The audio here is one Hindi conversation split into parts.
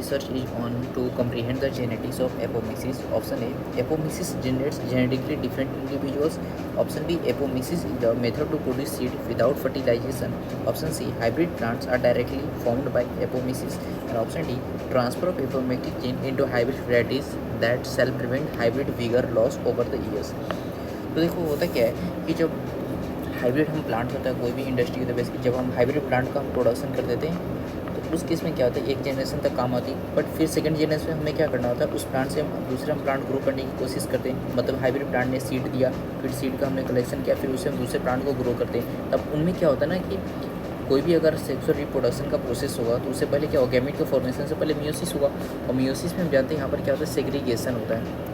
research is on to comprehend the genetics of apomixis? Option A, apomixis generates genetically different individuals. Option B, apomixis is the method to produce seed without fertilization. Option C, hybrid plants are directly formed by apomixis. And option D, transfer of apomictic gene into hybrid varieties that shall prevent hybrid vigor loss over the years. तो देखो होता क्या है कि जब हाइब्रिड हम प्लांट होता है कोई भी इंडस्ट्री होता है बेसिकली, जब हम हाइब्रिड प्लांट का हम प्रोडक्शन कर देते हैं तो उस केस में क्या होता है एक जनरेशन तक काम आती है, बट फिर सेकंड जनरेशन में हमें क्या करना होता है उस प्लांट से हम दूसरा प्लांट ग्रो करने की कोशिश करते हैं। मतलब हाइब्रिड प्लांट ने सीड दिया, फिर सीड का हमने कलेक्शन किया, फिर उससे हम दूसरे प्लांट को ग्रो करते हैं। तब उनमें क्या होता है ना कि कोई भी अगर सेक्सुअल रिप्रोडक्शन का प्रोसेस होगा तो उससे पहले क्या होगा, गैमेट के फॉर्मेशन से पहले मियोसिस होगा, और मियोसिस में हम जानते हैं यहाँ पर क्या होता है सेग्रीगेशन होता है।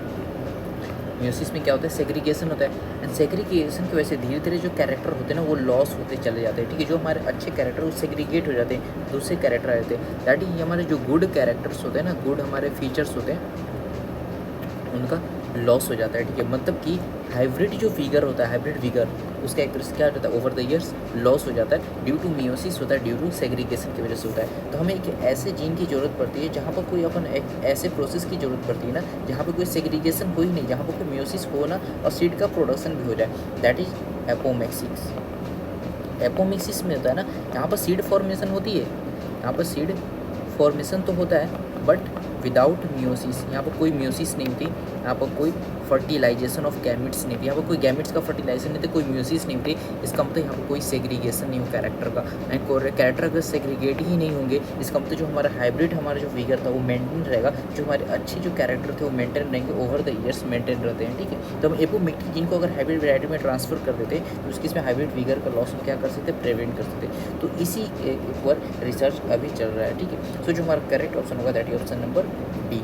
मियोसिस में क्या होता है सेग्रीगेशन होता है, एंड सेग्रीगेशन की वजह से धीरे धीरे जो कैरेक्टर होते हैं ना वो लॉस होते चले जाते हैं। ठीक है, जो हमारे अच्छे कैरेक्टर वो सेग्रीगेट हो जाते हैं, दूसरे कैरेक्टर आ जाते हैं। दैट इज हमारे जो गुड कैरेक्टर्स होते हैं ना, गुड हमारे फीचर्स होते हैं उनका लॉस हो जाता है। ठीक है, मतलब कि हाइब्रिड जो फिगर होता है, हाइब्रिड फिगर उसका एक तरह से क्या होता है ओवर द ईयर्स लॉस हो जाता है, ड्यू टू मियोसिस होता है, ड्यू टू सेग्रीगेशन की वजह से होता है। तो हमें एक ऐसे जीन की ज़रूरत पड़ती है जहाँ पर कोई अपन एक ऐसे प्रोसेस की ज़रूरत पड़ती है ना जहाँ पर कोई सेग्रीगेशन हो ही नहीं, जहाँ पर कोई मियोसिस हो ना और सीड का प्रोडक्शन भी हो जाए। That is apomixis. एपोमिक्सिस में होता है ना यहाँ पर सीड फॉर्मेशन होती है, यहाँ पर सीड फॉर्मेशन तो होता है बट विदाउट मियोसिस। यहाँ पर कोई मियोसिस नहीं होती, यहाँ पर कोई फर्टिलाइजेशन ऑफ गैमेट्स नहीं थी, यहाँ पर कोई गैमेट्स का फर्टिलाइजेशन नहीं था, कोई म्यूसिस नहीं थी। इसका मतलब यहाँ पर कोई सेग्रीगेशन नहीं हो कैरेक्टर का, एंड कैरेक्टर अगर सेग्रीगेट ही नहीं होंगे इसका मतलब जो हमारा हाइब्रिड हमारा जो फिगर था वो मेंटेन रहेगा, जो हमारे अच्छे जो कैरेक्टर थे वो मेंटेन रहेंगे, ओवर द ईयर्स मेंटेन रहते हैं। ठीक है, तो हम एपोमिक्टिक जीन को अगर हाइब्रिड वैरायटी में ट्रांसफर कर देते तो उसकी इसमें हाइब्रिड फिगर का लॉस क्या कर सकते, प्रिवेंट कर सकते। तो इसी पर रिसर्च अभी चल रहा है। ठीक है, सो जो हमारा करेक्ट ऑप्शन होगा that is option number D.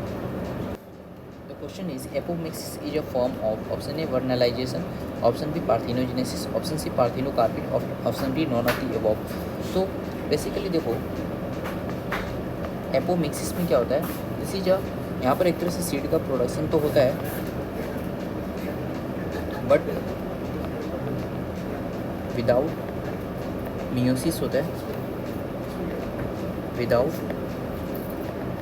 Question is apomixis is a form of option A vernalization, option B parthenogenesis, option C parthenocarpy, option D none of the above। तो बेसिकली देखो एपोमिक्सिस में क्या होता है, इसी जब यहाँ पर एक तरह से सीड का प्रोडक्शन तो होता है बट विदाउट मियोसिस होता है, विदाउट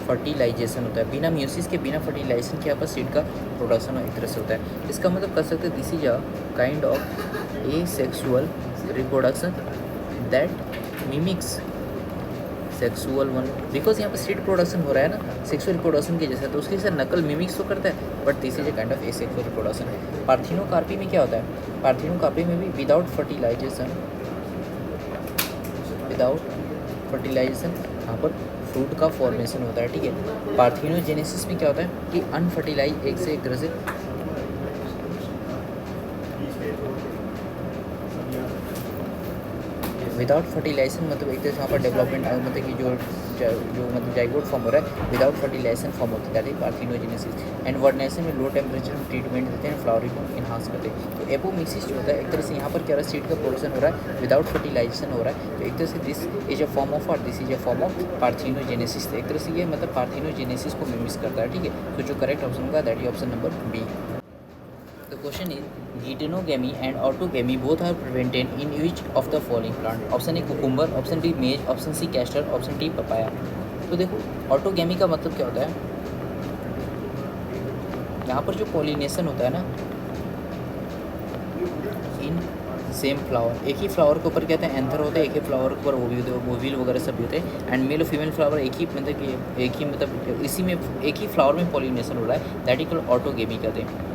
फर्टिलाइजेशन होता है, बिना म्यूसिस के बिना फर्टिलाइजेशन के यहाँ पर सीड का प्रोडक्शन एक तरह से होता है। इसका मतलब कर सकते हैं this is a kind of A sexual reproduction that mimics sexual one, because यहाँ पर सीड प्रोडक्शन हो रहा है ना सेक्सुअल रिप्रोडक्शन के जैसा, तो उसके साथ नकल मिमिक्स तो करता है but this is a kind of A sexual reproduction. Parthenocarpy में क्या होता है, पार्थिनोकार्पी में भी विदाउट फर्टिलाइजेशन, विदाउट फर्टिलाइजेशन यहाँ पर फ्रूट का फॉर्मेशन होता है। ठीक है, पार्थिनोजेनेसिस में क्या होता है कि अनफर्टिलाइज एक से एक तरह से विदाउट फर्टिलाइजेशन, मतलब एक तरह से यहाँ पर डेवलपमेंट मतलब कि जो मतलब जाइगोट फॉर्म हो रहा है विदाउट फर्टिलाइजेशन फॉर्म होती है पार्थिनोजेनेसिस। एंड वर्नेशन में लो टेम्परेचर में ट्रीटमेंट देते हैं, फ्लावरिंग को इन्हांस करते हैं। तो एपोमिक्सिस जो होता है एक तरह से यहाँ पर क्या रहा है सीड का प्रोडक्शन हो रहा है विदाउट फर्टिलाइजेशन हो रहा है, तो एक तरह से this is a form of और this is a form of parthenogenesis. एक तरह से ये मतलब पार्थिनोजेनेसिस को मिमिक्स करता है। ठीक है, तो जो करेक्ट ऑप्शन होगा that is option number B. The question is geitonogamy and autogamy both are prevented in which of the following plant? Option A cucumber, option B maize, option C castor, option D papaya। तो देखो ऑटोगेमी का मतलब क्या होता है, यहाँ पर जो पॉलिनेशन होता है ना इन सेम फ्लावर, एक ही फ्लावर के ऊपर कहते हैं एंथर होते हैं, एक ही फ्लावर के ऊपर वो भी होते हैं, ओविल वगैरह सब भी होते हैं, एंड मेल और फीमेल फ्लावर एक ही मतलब कि एक ही मतलब इसी में एक ही फ्लावर में पॉलिनेशन हो रहा है, दैट इज ऑटोगेमी कहते हैं।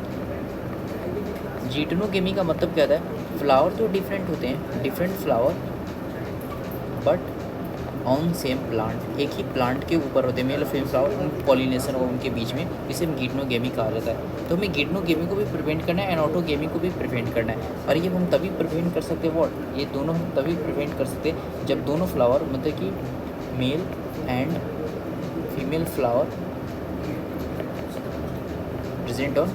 जीटनोगेमी का मतलब क्या होता है, फ्लावर तो डिफरेंट होते हैं, different flower but on same plant, एक ही प्लांट के ऊपर होते हैं मेल और फीमेल फ्लावर, पॉलिनेशन हो उनके बीच में, इसे हम गीटनोगेमी कहा जाता है। तो हमें गीटनोगेमी को भी प्रिवेंट करना है एंड ऑटोगेमी को भी प्रिवेंट करना है, और ये हम तभी प्रिवेंट कर सकते हैं व्हाट, ये दोनों हम तभी प्रिवेंट कर सकते हैं जब दोनों फ्लावर मतलब कि male and female flower present on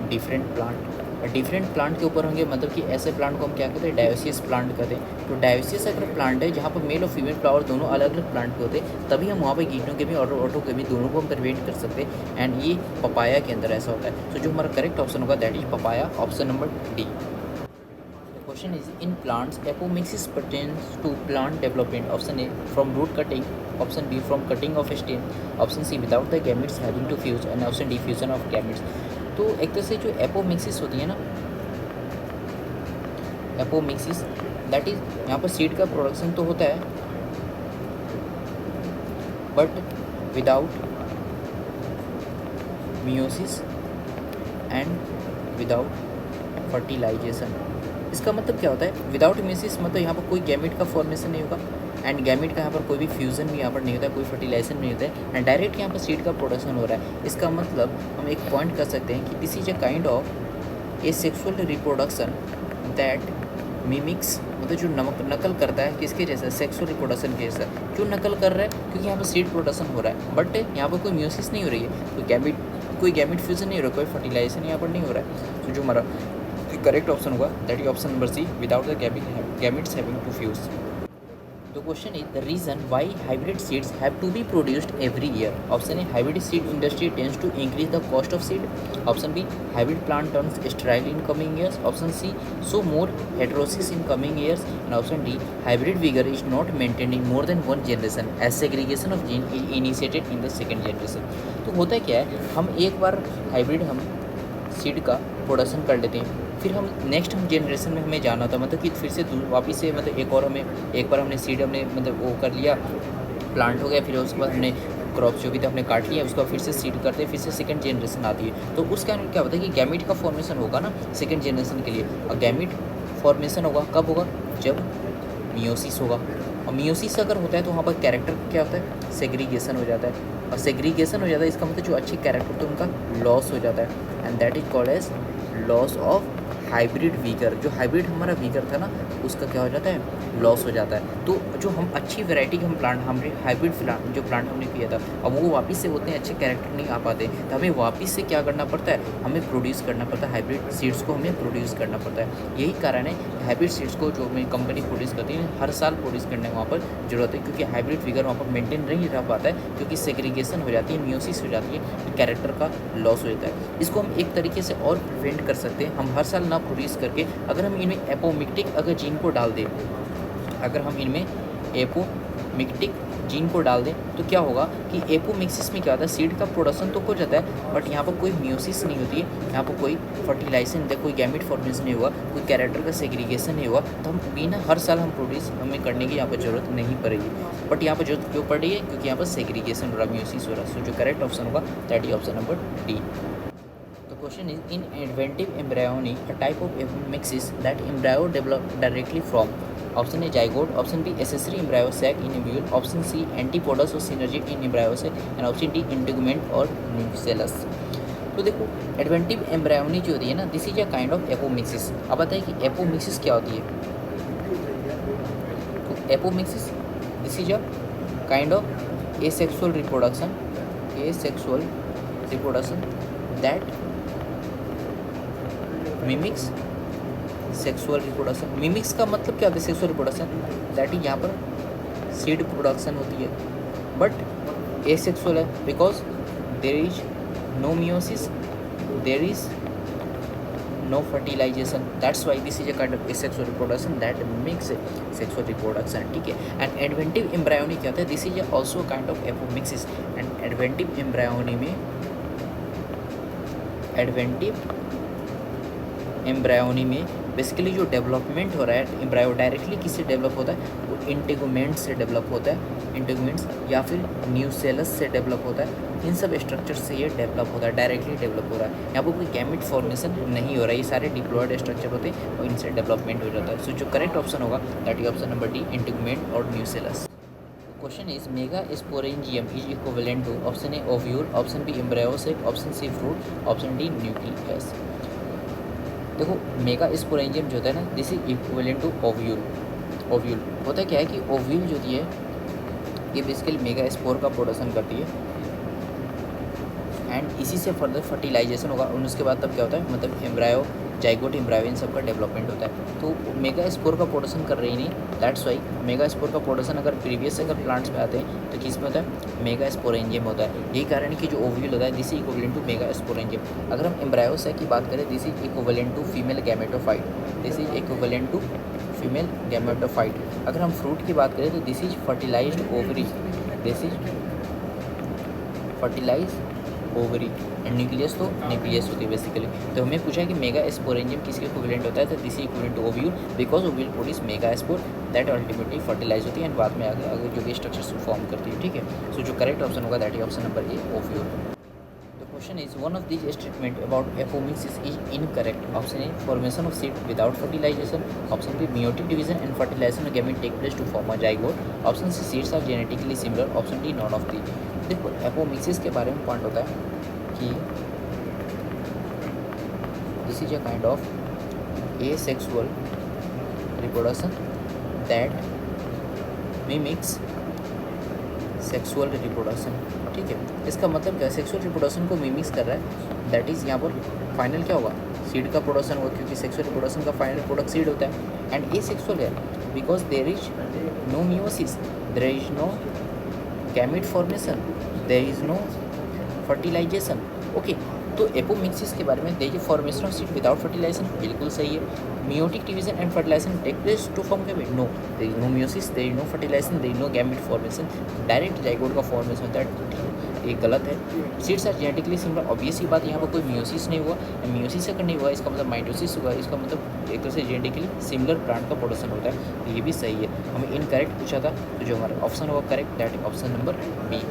different plant, different plant के ऊपर होंगे, मतलब कि ऐसे प्लांट को हम क्या कहते हैं डायोसियस प्लांट कहते हैं। तो डायोसियस अगर प्लांट है जहाँ पर मेल और फीमेल फ्लावर दोनों अलग अलग प्लांट के होते हैं, तभी हम वहाँ पर गीटनोगेमी और ऑटोगेमी दोनों को हम प्रिवेंट कर सकते हैं, एंड ये पपाया के अंदर ऐसा होता है। तो जो हमारा करेक्ट ऑप्शन होगा that is papaya, option number D. Question is, in plants, apomixis pertains to plant development. Option A, from root cutting. Option B, from cutting of stem. Option C, without the gametes having to fuse. And option D, fusion of gametes. तो एक तरह से जो एपोमिक्सिस होती है ना, एपोमिक्सिस दैट इज यहाँ पर सीड का प्रोडक्शन तो होता है but without meiosis and without fertilisation. इसका मतलब क्या होता है विदाउट मियोसिस, मतलब यहाँ पर कोई गैमेट का फॉर्मेशन नहीं होगा एंड गैमेट का यहाँ पर कोई भी फ्यूज़न भी यहाँ पर नहीं होता है, कोई फर्टिलाइजेशन नहीं होता है एंड डायरेक्ट यहाँ पर सीड का प्रोडक्शन हो रहा है। इसका मतलब हम एक पॉइंट कर सकते हैं कि this is a kind of A sexual reproduction that mimics, मतलब जो नकल करता है किसके जैसा, सेक्सुअल रिप्रोडक्शन के जैसा। क्यों नकल कर रहा है? क्योंकि यहाँ पर सीड प्रोडक्शन हो रहा है बट यहाँ पर कोई मियोसिस नहीं हो रही है, कोई गैमेट फ्यूजन नहीं हो रहा, कोई फर्टिलाइजेशन यहाँ पर नहीं हो रहा है। तो जो हमारा करेक्ट ऑप्शन होगा that is option number C, without the gametes having to fuse. The question is the reason why hybrid seeds have to be produced every year. Option A, hybrid seed industry tends to increase the cost of seed. Option B, hybrid plant turns sterile in coming years. Option C, so more heterosis in coming years. And option D, hybrid vigor is not maintained in more than one generation as segregation of gene is initiated in the second generation. तो होता क्या है, हम एक बार हाइब्रिड हम सीड का प्रोडक्शन कर लेते हैं, फिर हम नेक्स्ट हम जनरेशन में हमें जाना था, मतलब कि फिर से वापस से मतलब एक बार हमने सीड हमने मतलब वो कर लिया, प्लांट हो गया, फिर उसके बाद हमने क्रॉप्स जो भी थे हमने काट लिया, उसका फिर से सीड करते हैं, फिर से सेकंड जनरेशन आती है। तो उस कारण क्या होता है कि गैमेट का फॉर्मेशन होगा ना सेकंड जनरेशन के लिए, और गैमेट फॉर्मेशन होगा कब होगा, जब मियोसिस होगा। और मियोसिस अगर होता है तो वहाँ पर कैरेक्टर क्या होता है, सेग्रीगेशन हो जाता है, और सेग्रीगेशन हो जाता है इसका मतलब जो अच्छे कैरेक्टर होते हैं उनका लॉस हो जाता है and that is called as loss of hybrid vigour. जो हाइब्रिड हमारा वीगर था ना उसका क्या हो जाता है, लॉस हो जाता है। तो जो हम अच्छी वैरायटी के हम प्लांट, हमने हाइब्रिड जो प्लांट हमने किया था, अब वो वापस से होते हैं अच्छे कैरेक्टर नहीं आ पाते, तो हमें वापस से क्या करना पड़ता है, हमें प्रोड्यूस करना पड़ता है, हाइब्रिड सीड्स को हमें प्रोड्यूस करना पड़ता है। यही कारण है हाइब्रिड सीड्स को जो हमें कंपनी प्रोड्यूस करती है हर साल प्रोड्यूस करने वहाँ पर जरूरत है, क्योंकि हाइब्रिड फिगर वहाँ पर मेंटेन नहीं रह पाता है, क्योंकि सेग्रीगेशन हो जाती है, मियोसिस हो जाती है, कैरेक्टर का लॉस हो जाता है। इसको हम एक तरीके से और प्रिवेंट कर सकते हैं, हम हर साल ना प्रोड्यूस करके अगर हम इनमें एपोमिक्टिक अगर जीन को डाल दें, अगर हम इनमें एपोमिक्टिक जीन को डाल दें तो क्या होगा कि एपोमिक्सिस में क्या होता है, सीड का प्रोडक्शन तो हो जाता है बट यहाँ पर कोई मियोसिस नहीं होती है, यहाँ पर कोई फर्टिलाइजेशन, कोई गैमेट फॉर्मेशन नहीं हुआ, कोई कैरेक्टर का सेग्रीगेशन नहीं हुआ, तो हम बिना हर साल हम प्रोड्यूस हमें करने की यहाँ पर जरूरत नहीं पड़ेगी। बट यहाँ पर जरूरत क्यों पड़ रही है, क्योंकि यहाँ पर सेग्रीगेशन हो रहा, मियोसिस हो रहा। सो जो करेक्ट ऑप्शन होगा that is option number D. Question is, in inventive embryony, a type of apomixis that embryo develop directly from. Option A, zygote. Option B, accessory embryo sac in ovule. Option C, antipodous or synergic in embryo sac. And option D, integument or nucellus. तो देखो एडवेंटिव एम्ब्रायोनी जो होती है ना, this is a kind of apomixis. अब बताइए कि एपोमिक्सिस क्या होती है। तो apomixis this is a kind of asexual reproduction that mimics sexual reproduction. Mimics का मतलब क्या होता है, सेक्सुअल रिप्रोडक्शन, दैट इज यहाँ पर सीड प्रोडक्शन होती है बट एसेक्सुअल है, because there is no meiosis, there is no fertilisation, that's why this is a kind of asexual reproduction that mimics sexual reproduction. ठीक है। एंड एडवेंटिव एम्ब्रायोनी क्या होता है, this is also kind of apomixis. And adventive embryony में बेसिकली जो डेवलपमेंट हो रहा है, एम्ब्रायो डायरेक्टली किससे डेवलप होता है, वो इंटेगुमेंट से डेवलप होता है, इंटेगुमेंट्स या फिर न्यूसेलस से डेवलप होता है, इन सब स्ट्रक्चर से ये डेवलप होता है, डायरेक्टली डेवलप हो रहा है। यहाँ पर कोई गैमेट फॉर्मेशन नहीं हो रहा है, ये सारे डिप्लॉयड स्ट्रक्चर होते हैं और इनसे डेवलपमेंट हो जाता है। सो जो करेक्ट ऑप्शन होगा that is option number D, integument और nucellus. Question is, megasporangium is equivalent to option A, ovule, option B, embryo sac, option C, fruit, option D, nucleus। देखो मेगा स्पोरेंजियम जो होता है ना, this is equivalent to ovule. Ovule होता है क्या है कि ओव्यूल जो होती है ये बेसिकली मेगा स्पोर का प्रोडक्शन करती है एंड इसी से फर्दर फर्टिलाइजेशन होगा और उसके बाद तब क्या होता है, मतलब एम्ब्रायो, जाइगोट, एम्ब्रायो, इन सब का डेवलपमेंट होता है। तो मेगा स्पोर का प्रोडक्शन कर रही नहीं, दैट्स वाई मेगा स्पोर का प्रोडक्शन अगर प्रीवियस अगर प्लांट्स में आते हैं तो किस में होता है, मेगा स्पोरेंजियम होता है। यही कारण है कि जो ओव्यूल होता है this is equivalent to megasporangium. अगर हम एम्ब्रायोसा की बात करें this is equivalent to female gametophyte, this is equivalent to female gametophyte. अगर हम फ्रूट की बात करें तो this is fertilised ovary, this is fertilise ovary and nucleus तो न्यूक्लियस होती है बेसिकली। तो हमें पूछा है कि मेगा स्पोरेंजियम किसके इक्विवेलेंट होता है, तो this is equivalent to ovule because ovule produce megaspore that ultimately fertilise होती है एंड बाद में आगे जो कि स्ट्रक्चर फॉर्म करती है, ठीक है। सो जो करेक्ट ऑप्शन होगा that is option number A, ovule. The question is one of these statement about apomixis is incorrect. Option A formation of seed without fertilisation, option B meiotic division and fertilization of gamete take place to form a zygote, option C seeds are genetically similar, option D none of the. देखो एपोमिक्सिस के बारे में पॉइंट होता है कि this is a kind of asexual reproduction that mimics sexual reproduction, ठीक है। इसका मतलब क्या है, सेक्सुअल रिप्रोडक्शन को मिमिक्स कर रहा है, दैट इज़ यहाँ पर फाइनल क्या होगा, सीड का प्रोडक्शन होगा, क्योंकि सेक्सुअल रिप्रोडक्शन का फाइनल प्रोडक्ट सीड होता है। एंड एसेक्सुअल है because there is no meiosis, there is no gamete formation, there is no fertilisation, okay. तो एपोमिक्सिस के बारे में there is formation of seed without fertilisation, बिल्कुल सही है। meiotic division and fertilization take place to form gamete, no, there is no meiosis, there is no fertilization, there is no gamete formation, direct zygote का फॉर्मेशन होता है, ये गलत है। Seeds are genetically similar, obvious ही बात, यहाँ पर कोई मियोसिस नहीं हुआ, मियोसिस अगर नहीं हुआ इसका मतलब माइटोसिस हुआ, इसका मतलब एक तरह से जेनेटिकली सिमिलर प्लांट का प्रोडक्शन होता है, तो ये भी सही है। हमें इनकरेक्ट पूछा था, तो जो हमारा ऑप्शन होगा correct that is option number B.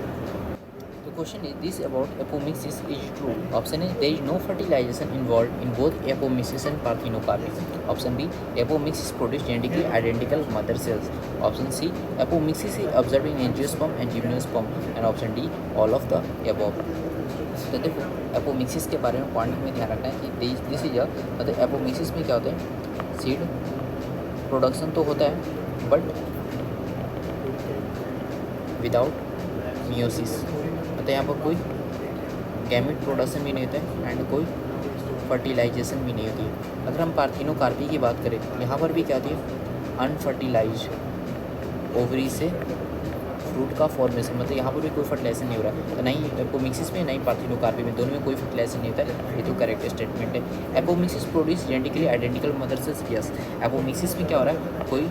Question is this about apomixis is true. Option A, there is no fertilization involved in both apomixis and parthenocarpy. Option B, apomixis produce genetically identical mother cells. Option C, apomixis is observed in angiosperm and gymnosperm. And option D, all of the above. तो देखो एपोमिक्सिस के बारे में पॉइंट में ध्यान रखना है कि दिस इज मतलब एपोमिक्सिस में क्या होता है, सीड प्रोडक्शन तो होता है बट विदाउट मियोसिस, मतलब यहाँ पर कोई गैमेट प्रोडक्शन भी नहीं होता है एंड कोई फर्टिलाइजेशन भी नहीं होती है। अगर हम पार्थिनोकार्पी की बात करें, यहाँ पर भी क्या होती है, अनफर्टिलाइज ओवरी से फ्रूट का फॉर्मेशन, मतलब यहाँ पर भी कोई फर्टिलाइजेशन नहीं हो रहा है, तो नहीं एपोमिक्सिस में नहीं पार्थिनोकार्पी में, दोनों में कोई फर्टिलाइजेशन नहीं होता है, ये तो करेक्ट स्टेटमेंट है। Apomixis produce genetically identical mother cells, yes. Apomixis में क्या हो रहा है, कोई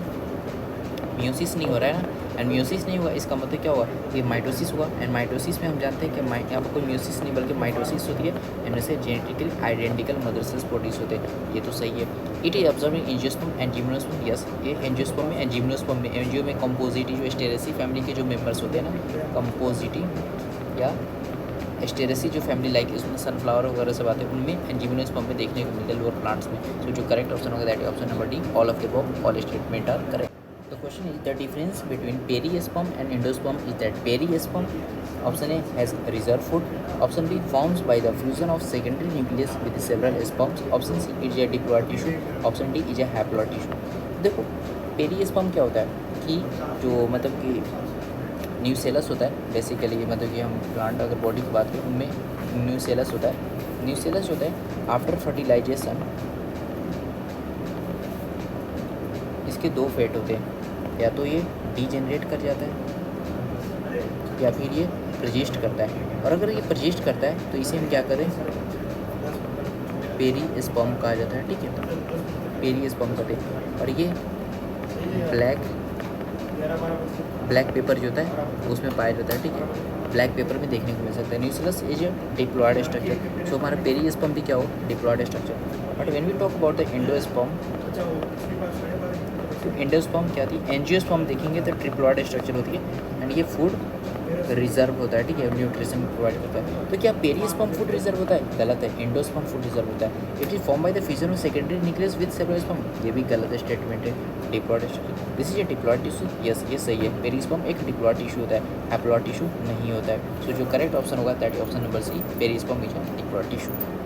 मियोसिस नहीं हो रहा है ना, एंड मियोसिस नहीं हुआ इसका मतलब क्या हुआ, ये माइटोसिस हुआ, एंड माइटोसिस में हम जानते हैं कि यहाँ पर कोई मियोसिस नहीं बल्कि माइटोसिस होती है, इनमें से genetically identical mother cells produce होते हैं, ये तो सही है। It is observe in angiosperm and gymnosperm, yes, ये एंजियोस्पर्म में एंड जिम्नोस्पर्म में। एंजियो में कंपोजिटी जो एस्टेरेसी फैमिली के जो मेम्बर्स होते हैं ना, कंपोजिटी या एस्टेरेसी जो फैमिली लाइक इसमें सनफ्लावर वगैरह सब आते हैं, उनमें एंड जिम्नोस्पर्म में देखने को मिलते हैं लोअर प्लांट्स में। तो जो करेक्ट ऑप्शन होगा that is option number D, all of the above, all statement are correct. The question is the difference between perisperm and endosperm is that perisperm, option A, has reserve food, option B, forms by the fusion of secondary nucleus with several sperms, option C, is a diploid tissue, option D, is a haploid tissue। देखो पेरिस्पर्म क्या होता है कि जो मतलब कि न्यूसेलस होता है बेसिकली, मतलब कि हम प्लांट अगर बॉडी की बात करें उनमें न्यूसेलस होता है। न्यूसेलस होता है आफ्टर फर्टिलाइजेशन, इसके दो फेट होते हैं, या तो ये डीजेनरेट कर जाता है या फिर ये प्रजिस्ट करता है। और अगर ये प्रजिस्ट करता है तो इसे हम क्या करें, पेरिस्पर्म कहा जाता है, ठीक है, पेरिस्पर्म कहते हैं। और ये ब्लैक पेपर जो होता है उसमें पाया जाता है, ठीक है, ब्लैक पेपर में देखने को मिल सकता है। Nucellus is a diploid structure, so हमारा पेरिस्पर्म भी क्या हो, diploid structure. But when we talk about the endosperm, तो एंडोस्पर्म क्या थी, एंजियोस्पर्म देखेंगे तो ट्रिप्लॉयड स्ट्रक्चर होती है एंड ये फूड रिजर्व होता है, ठीक है, न्यूट्रिशन प्रोवाइड करता है। तो क्या पेरिस्पर्म फूड रिजर्व होता है, गलत है, एंडोस्पर्म फूड रिजर्व होता है। It is form by the fusion of secondary nucleus with several sperm, ये भी गलत स्टेटमेंट है, diploid structure. This is a diploid tissue, yes ये सही है, पेरिस्पर्म एक डिप्लॉयड टिश्यू होता है, हैप्लॉयड टिश्यू नहीं होता है। सो जो करेक्ट ऑप्शन होगा that is option number C, perisperm is a diploid tissue.